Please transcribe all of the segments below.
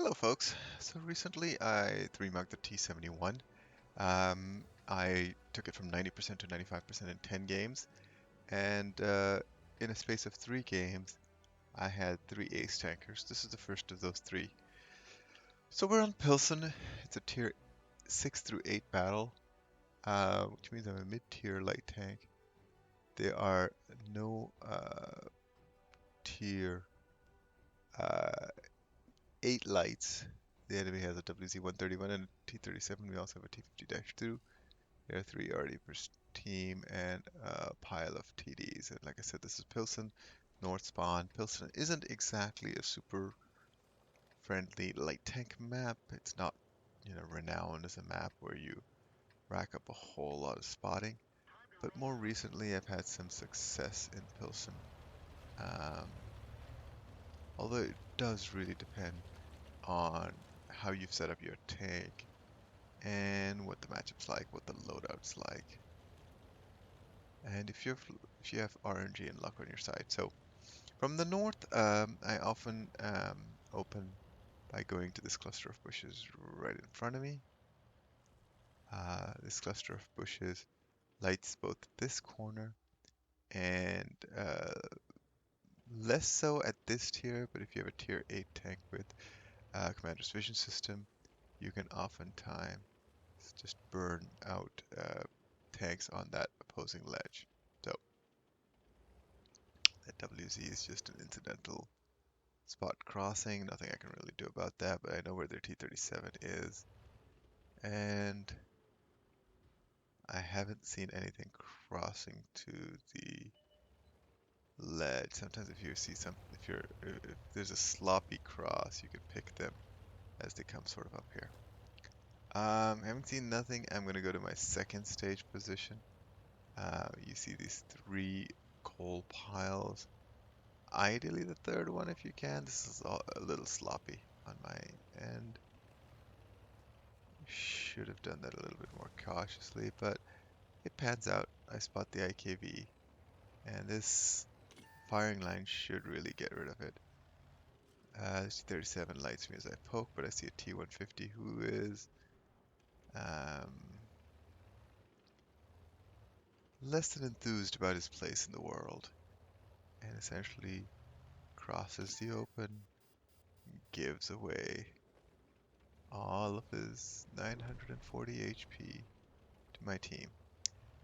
Hello, folks. So recently I 3-mugged the T71. I took it from 90% to 95% in 10 games, and in a space of 3 games, I had 3 ace tankers. This is the first of those 3. So we're on Pilsen. It's a tier 6 through 8 battle, which means I'm a mid-tier light tank. There are no tier uh, 8 lights. The enemy has a WZ-131 and a T-37. We also have a T-50-2. There are 3 already per team and a pile of TDs. And like I said, this is Pilsen, North Spawn. Pilsen isn't exactly a super friendly light tank map. It's not, renowned as a map where you rack up a whole lot of spotting. But more recently, I've had some success in Pilsen. Um, Although it does really depend on how you've set up your tank and what the matchup's like, what the loadout's like. And if you have RNG and luck on your side. So from the north, I often open by going to this cluster of bushes right in front of me. This cluster of bushes lights both this corner and less so at this tier, but if you have a tier 8 tank with Commander's Vision System, you can oftentimes just burn out tanks on that opposing ledge. So that WZ is just an incidental spot crossing. Nothing I can really do about that, but I know where their T-37 is. And I haven't seen anything crossing to the ledge. Sometimes if there's a sloppy cross, you can pick them as they come sort of up here. Haven't seen nothing. I'm going to go to my second stage position. You see these 3 coal piles. Ideally the third one if you can. This is a little sloppy on my end. Should have done that a little bit more cautiously, but it pans out. I spot the IKV, and this firing line should really get rid of it. This 37 lights me as I poke, but I see a T150 who is um, less than enthused about his place in the world, and essentially crosses the open, gives away all of his 940 HP to my team.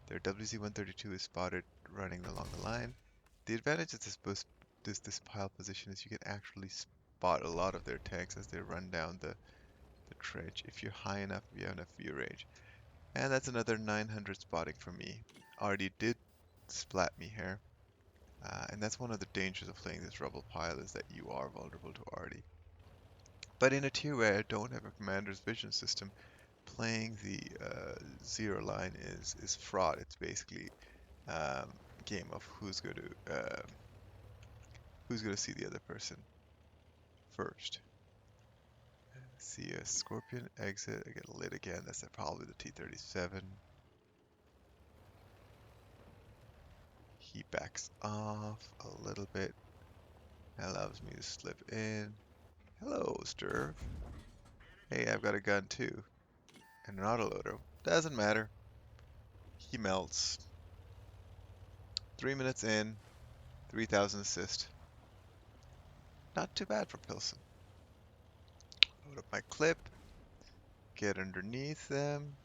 Their WZ-132 is spotted running along the line. The advantage of this pile position is you can actually spot a lot of their tanks as they run down the trench if you're high enough, if you have enough view range. And that's another 900 spotting for me. Already did splat me here. And that's one of the dangers of playing this rubble pile is that you are vulnerable to Artie. But in a tier where I don't have a commander's vision system, playing the zero line is fraught. It's basically game of who's going to see the other person first. See a scorpion exit. I get lit again. That's probably the T-37. He backs off a little bit. Allows me to slip in. Hello, Sturv. Hey, I've got a gun too. And an autoloader. Doesn't matter. He melts. 3 minutes in. 3,000 assist. Not too bad for Pilsen. Load up my clip. Get underneath them.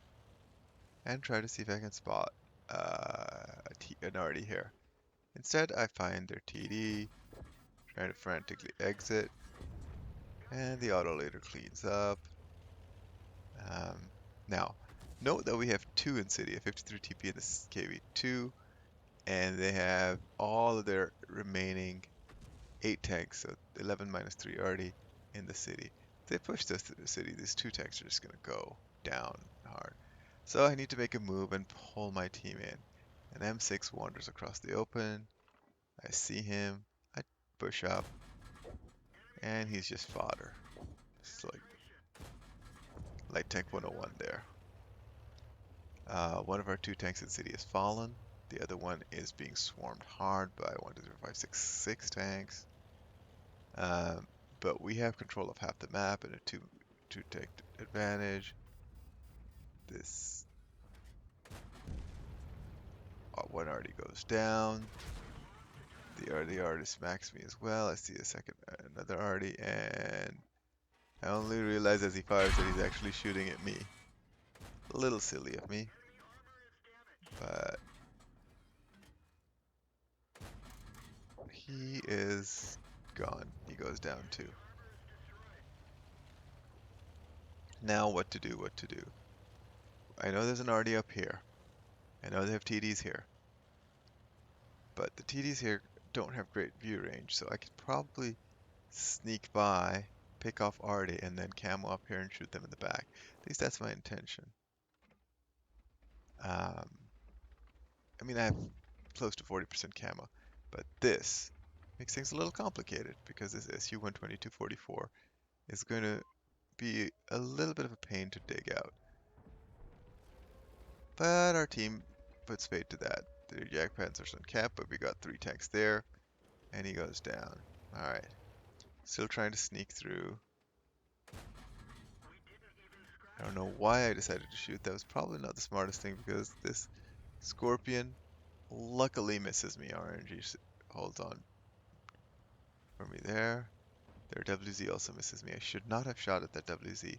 And try to see if I can spot an Artie here. Instead, I find their TD. Trying to frantically exit. And the autolator cleans up. Now, note that we have 2 in city, a 53 TP and a KV2, and they have all of their remaining 8 tanks, so 11 minus 3 already in the city. If they push this to the city, these 2 tanks are just going to go down hard. So I need to make a move and pull my team in. An M6 wanders across the open. I see him. I push up, and he's just fodder. It's like light tank 101 there. One of our 2 tanks in city has fallen. The other one is being swarmed hard by 1, 2, 3, 4, 5, 6 tanks. but we have control of half the map and a two tank advantage. This one already goes down. The artist smacks me as well. I see a second, another arty, and I only realize as he fires that he's actually shooting at me. A little silly of me, but he is gone. He goes down too. Now what to do, what to do. I know there's an arty up here. I know they have TDs here. But the TDs here don't have great view range, so I could probably sneak by, pick off arty, and then camo up here and shoot them in the back. At least that's my intention. Um, I mean, I have close to 40% camo, but this makes things a little complicated because this SU-122-44 is going to be a little bit of a pain to dig out. But our team puts spade to that. The Jack Panzer's on cap, but we got 3 tanks there, and he goes down. Alright, still trying to sneak through. I don't know why I decided to shoot. That was probably not the smartest thing because this Scorpion luckily misses me. RNG holds on for me there. Their WZ also misses me. I should not have shot at that WZ.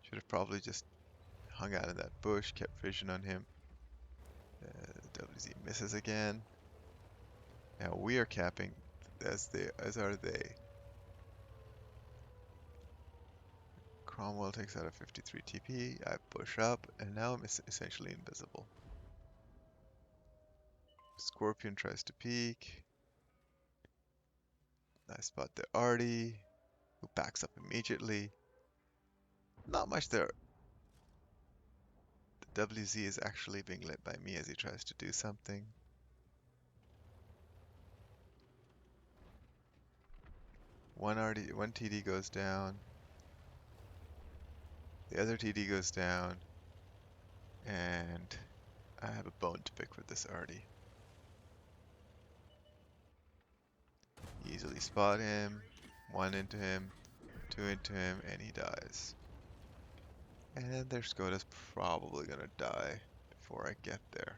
Should have probably just hung out in that bush, kept vision on him. WZ misses again. Now we are capping as are they. Cromwell takes out a 53 TP. I push up, and now I'm essentially invisible. Scorpion tries to peek. I spot the arty, who backs up immediately. Not much there. The WZ is actually being lit by me as he tries to do something. One TD goes down. The other TD goes down. And I have a bone to pick with this arty. Easily spot him. 1 into him. 2 into him, and he dies. And their Skoda's probably gonna die before I get there.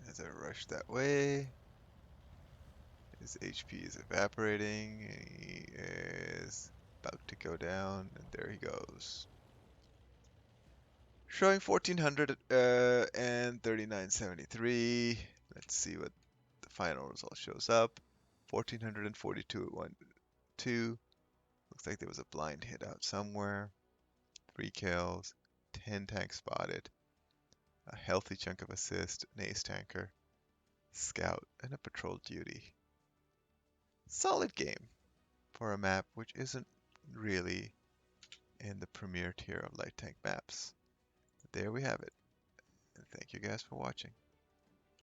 As I rush that way, his HP is evaporating, and he is about to go down, and there he goes. Showing 1400 and 3973. Let's see what the final result shows up. 1442 at 1-2. Looks like there was a blind hit out somewhere. 3 kills, 10 tanks spotted, a healthy chunk of assist, an ace tanker, scout, and a patrol duty. Solid game for a map which isn't really in the premier tier of light tank maps. There we have it. And thank you guys for watching.